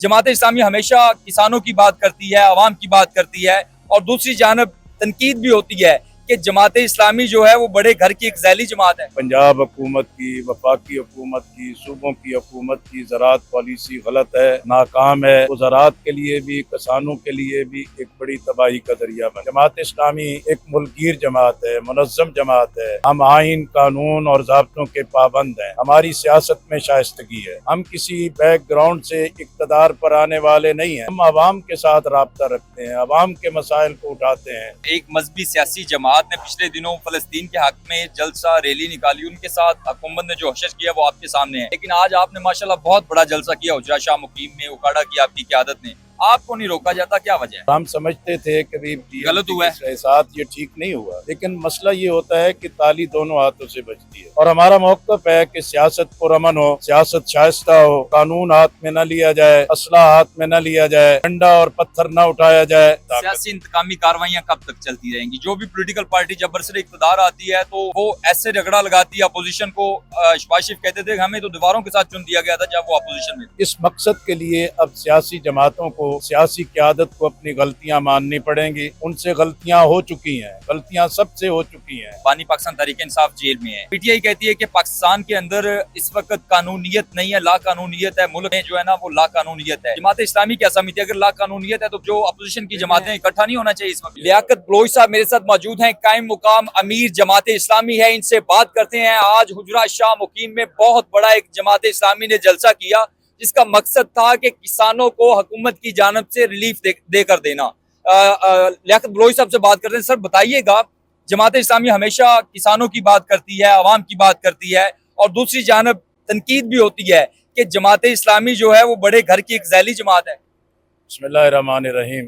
जमात इस्लामी हमेशा किसानों की बात करती है, अवाम की बात करती है और दूसरी जानब तनकीद भी होती है कि जमात इस्लामी जो है वो बड़े घर की एक जैली जमात है। पंजाब हुकूमत की, वफाकी हुकूमत की, सूबों की हुकूमत की ज़राअत पॉलिसी गलत है, नाकाम है। वो ज़राअत के लिए भी, किसानों के लिए भी एक बड़ी तबाही का जरिया बन। जमात इस्लामी एक मुल्कगीर जमात है, मुनज़्ज़म जमात है। हम आइन, कानून और ज़ाब्तों के पाबंद हैं। हमारी सियासत में शाइस्तगी है। हम किसी बैकग्राउंड से इक़्तिदार पर आने वाले नहीं हैं। हम आवाम के साथ राब्ता रखते हैं, आवाम के मसाइल को उठाते हैं। एक मजहबी सियासी जमात ने पिछले दिनों फलस्तीन के हक में जलसा रैली निकाली, उनके साथ हुकूमत ने जो हशर किया वो आपके सामने है। लेकिन आज आपने माशाल्लाह बहुत बड़ा जलसा किया हुजरा शाह मुकीम में, उकाड़ा की आपकी क़यादत ने, आपको नहीं रोका जाता, क्या वजह है? हम समझते थे कि गलत हुआ है, साथ ये ठीक नहीं हुआ, लेकिन मसला ये होता है कि ताली दोनों हाथों से बजती है और हमारा मौक़िफ़ है कि सियासत पुरअमन हो, सियासत शाइस्ता हो, कानून हाथ में न लिया जाए, असला हाथ में न लिया जाए, डंडा और पत्थर न उठाया जाए। सियासी इंतकामी कार्रवाइयाँ कब तक चलती रहेंगी? जो भी पोलिटिकल पार्टी जब बरसरे इक़्तिदार आती है तो वो ऐसे रगड़ा लगाती है अपोजिशन को। शहबाज शरीफ कहते थे हमें तो दीवारों के साथ चुन दिया गया था जब वो अपोजिशन में। इस मकसद के लिए अब सियासी जमातों को, सियासी क़यादत को अपनी गलतियां माननी पड़ेंगी। उनसे गलतियां हो चुकी हैं, गलतियां सबसे हो चुकी हैं। पानी पाकिस्तान तहरीक इंसाफ जेल में है। पीटीआई कहती है कि पाकिस्तान के अंदर इस वक्त कानूनियत नहीं है, ला कानूनियत है। मुल्क में जो है ना वो ला कानूनियत है। जमात इस्लामी क्या समझती है? अगर ला कानूनियत है तो जो अपोजिशन की जमातें इकट्ठा नहीं होना चाहिए इस वक्त। लियाकत बलोच साहब मेरे साथ मौजूद हैं, कायम मुकाम अमीर जमात इस्लामी है, इनसे बात करते हैं। आज हुजरा शाह मुकीम में बहुत बड़ा एक जमात इस्लामी ने जलसा किया जिसका मकसद था कि किसानों को हुकूमत की जानब से रिलीफ देकर देना। लियाकत बलोच साहब से बात करते हैं। सर बताइएगा, जमात इस्लामी हमेशा किसानों की बात करती है, अवाम की बात करती है और दूसरी जानब तनकीद भी होती है कि जमात इस्लामी जो है वो बड़े घर की एक जैली जमात है। बिस्मिल्लाहिर्रहमानिर्रहीम।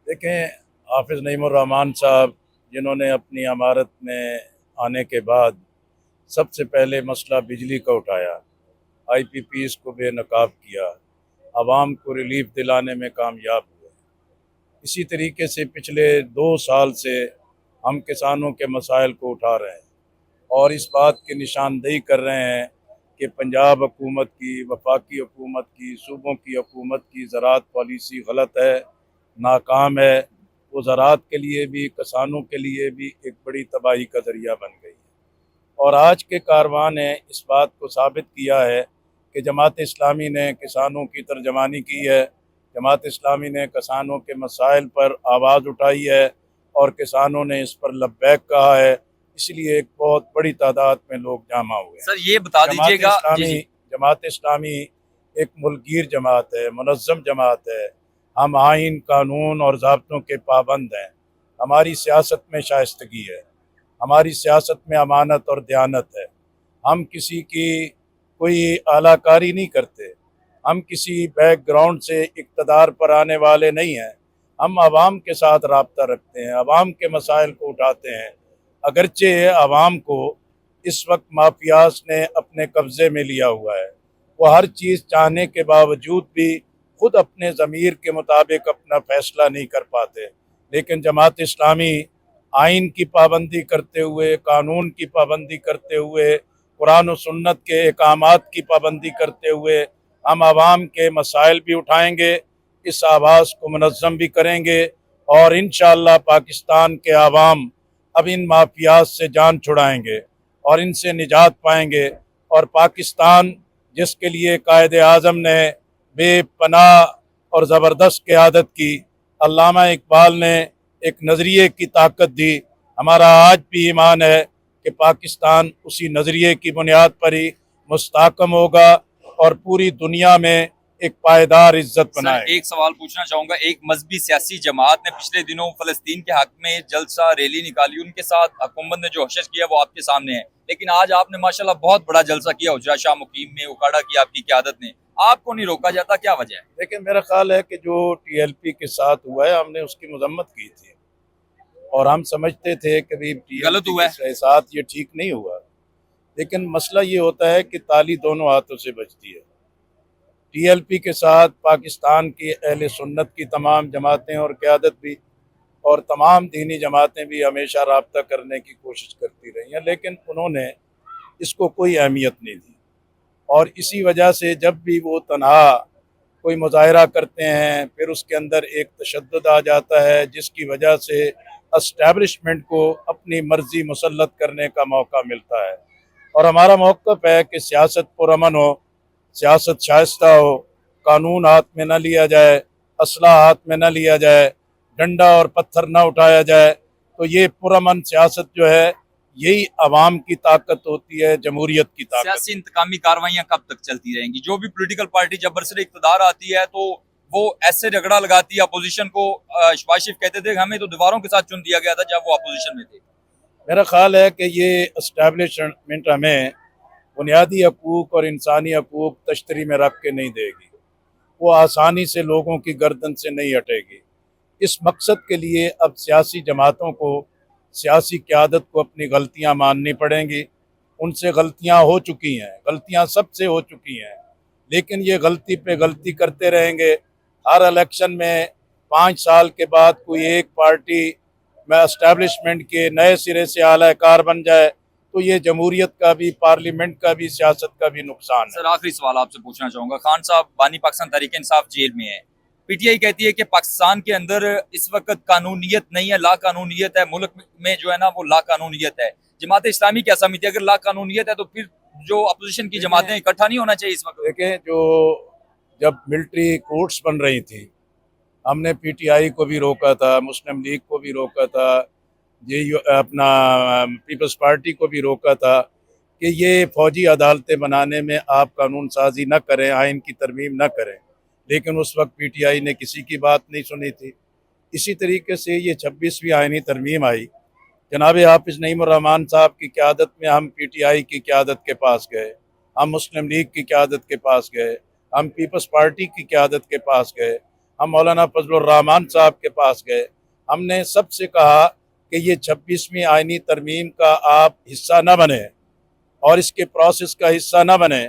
देखें, हाफिज़ नईमुर्रहमान साहब जिन्होंने अपनी इमारत में आने के बाद सबसे पहले मसला बिजली का उठाया, IPPs को बेनकाब किया, आवाम को रिलीफ दिलाने में कामयाब हुए। इसी तरीके से पिछले 2 साल से हम किसानों के मसाइल को उठा रहे हैं और इस बात की निशानदेही कर रहे हैं कि पंजाब हुकूमत की, वफाकी हुकूमत की, सूबों की हुकूमत की ज़राअत पॉलिसी गलत है, नाकाम है। वो ज़राअत के लिए भी, किसानों के लिए भी एक बड़ी तबाही का ज़रिया बन गई है। और आज के कारवां ने इस बात को साबित किया है कि जमात इस्लामी ने किसानों की तर्जमानी की है, जमात इस्लामी ने किसानों के मसाइल पर आवाज़ उठाई है और किसानों ने इस पर लब्बैक कहा है। इसलिए एक बहुत बड़ी तादाद में लोग जमा हुए हैं। सर ये बता दीजिएगा, जमात इस्लामी एक मुल्कगीर जमात है, मुनज़्ज़म जमात है। हम आइन, कानून और ज़ाब्तों के पाबंद हैं। हमारी सियासत में शाइस्तगी है, हमारी सियासत में अमानत और दयानत है। हम किसी की कोई आलाकारी नहीं करते, हम किसी बैकग्राउंड से इक़्तिदार पर आने वाले नहीं हैं। हम आवाम के साथ राब्ता रखते हैं, आवाम के मसाइल को उठाते हैं। अगरचे आवाम को इस वक्त माफियाज ने अपने कब्ज़े में लिया हुआ है, वो हर चीज़ चाहने के बावजूद भी खुद अपने ज़मीर के मुताबिक अपना फ़ैसला नहीं कर पाते। लेकिन जमात इस्लामी आइन की पाबंदी करते हुए, कानून की पाबंदी करते हुए, कुरान और सुन्नत के अहकामात की पाबंदी करते हुए हम आवाम के मसाइल भी उठाएंगे, इस आवाज़ को मुनज़्ज़म भी करेंगे और इंशाअल्लाह पाकिस्तान के आवाम अब इन माफियाज से जान छुड़ाएंगे और इनसे निजात पाएंगे। और पाकिस्तान जिसके लिए कायदे आज़म ने बेपनाह और ज़बरदस्त क़यादत की, अल्लामा इकबाल ने एक नज़रिए की ताकत दी। हमारा आज भी ईमान है कि पाकिस्तान उसी नज़रिए की बुनियाद पर ही मुस्तहकम होगा और पूरी दुनिया में एक पायदार इज्जत बनाए। एक सवाल पूछना चाहूंगा, एक मजहबी सियासी जमात ने पिछले दिनों फलस्तीन के हक में जलसा रैली निकाली, उनके साथ हुकूमत ने जो हशर किया वो आपके सामने है। लेकिन आज आपने माशाल्लाह बहुत बड़ा जलसा किया हुजरा शाह मुकीम में, उकाड़ा की आपकी क़यादत ने, आपको नहीं रोका जाता, क्या वजह है? लेकिन मेरा ख्याल है कि जो TLP के साथ हुआ है, हमने उसकी मजम्मत की थी और हम समझते थे कि गलत हुआ है, साथ ये ठीक नहीं हुआ। लेकिन मसला ये होता है कि ताली दोनों हाथों से बजती है। TLP के साथ पाकिस्तान की अहले सुन्नत की तमाम जमातें और क़यादत भी और तमाम दीनी जमातें भी हमेशा राब्ता करने की कोशिश करती रही हैं, लेकिन उन्होंने इसको कोई अहमियत नहीं दी और इसी वजह से जब भी वो तनहा कोई मुजाहरा करते हैं, फिर उसके अंदर एक तशद्दुद आ जाता है जिसकी वजह से एस्टैब्लिशमेंट को अपनी मर्जी मुसल्लत करने का मौका मिलता है। और हमारा मौक़िफ़ है कि सियासत पुरअमन हो, सियासत शाइस्ता हो, कानून हाथ में न लिया जाए, असला हाथ में न लिया जाए, डंडा और पत्थर न उठाया जाए। तो ये पुरअमन सियासत जो है यही अवाम की ताकत होती है, जमहूरियत की ताकत। सियासी इंतकामी कार्रवाइयां कब तक चलती रहेंगी? जो भी पॉलिटिकल पार्टी जब बरसर इक़्तिदार आती है तो वो ऐसे झगड़ा लगाती है अपोजिशन को। शहबाज शरीफ कहते थे कि हमें तो दीवारों के साथ चुन दिया गया था जब वो अपोजिशन में थे। मेरा ख्याल है कि ये एस्टैब्लिशमेंट हमें बुनियादी हकूक़ और इंसानी हकूक़ तश्तरी में रख के नहीं देगी, वो आसानी से लोगों की गर्दन से नहीं हटेगी। इस मकसद के लिए अब सियासी जमातों को, सियासी क़यादत को अपनी गलतियां माननी पड़ेंगी। उनसे गलतियां हो चुकी हैं, गलतियां सबसे हो चुकी हैं, लेकिन ये गलती पे गलती करते रहेंगे। हर इलेक्शन में 5 साल के बाद कोई एक पार्टी में एस्टैब्लिशमेंट के नए सिरे से आला कार बन जाए तो ये जमहूरियत का भी, पार्लियामेंट का भी, सियासत का भी नुकसान है। सर आखिरी सवाल आपसे पूछना चाहूंगा, खान साहब बानी पाकिस्तान तहरीक इंसाफ जेल में है। पीटीआई कहती है कि पाकिस्तान के अंदर इस वक्त कानूनियत नहीं है, ला कानूनियत है। मुल्क में जो है ना वो ला कानूनियत है। जमात इस्लामी क्या समझती है? अगर ला कानूनियत है तो फिर जो अपोजिशन की जमातें इकट्ठा नहीं होना चाहिए इस वक्त? देखें, जो जब मिलिट्री कोर्ट्स बन रही थी, हमने पीटीआई को भी रोका था, मुस्लिम लीग को भी रोका था, ये अपना पीपल्स पार्टी को भी रोका था कि ये फौजी अदालतें बनाने में आप कानून साजी न करें, आइन की तरमीम न करें। लेकिन उस वक्त पीटीआई ने किसी की बात नहीं सुनी थी। इसी तरीके से ये 26वीं आइनी तरमीम आई, जनाब हाफिज़ नईमुर्रहमान साहब की क़यादत में हम पीटीआई की क़यादत के पास गए, हम मुस्लिम लीग की क़यादत के पास गए, हम पीपल्स पार्टी की क़यादत के पास गए, हम मौलाना फजलुर रहमान साहब के पास गए। हमने सबसे कहा कि ये 26वीं आइनी तरमीम का आप हिस्सा न बने और इसके प्रोसेस का हिस्सा न बने।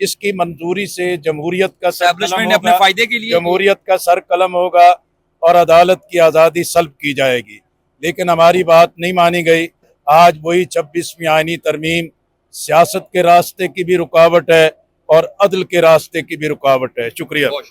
इसकी मंजूरी से जमहूरियत का सर कलम अपने होगा, फायदे के लिए जमहूरियत का सर कलम होगा और अदालत की आज़ादी सल्ब की जाएगी। लेकिन हमारी बात नहीं मानी गई। आज वही 26वीं आइनी तरमीम सियासत के रास्ते की भी रुकावट है और अदल के रास्ते की भी रुकावट है। शुक्रिया।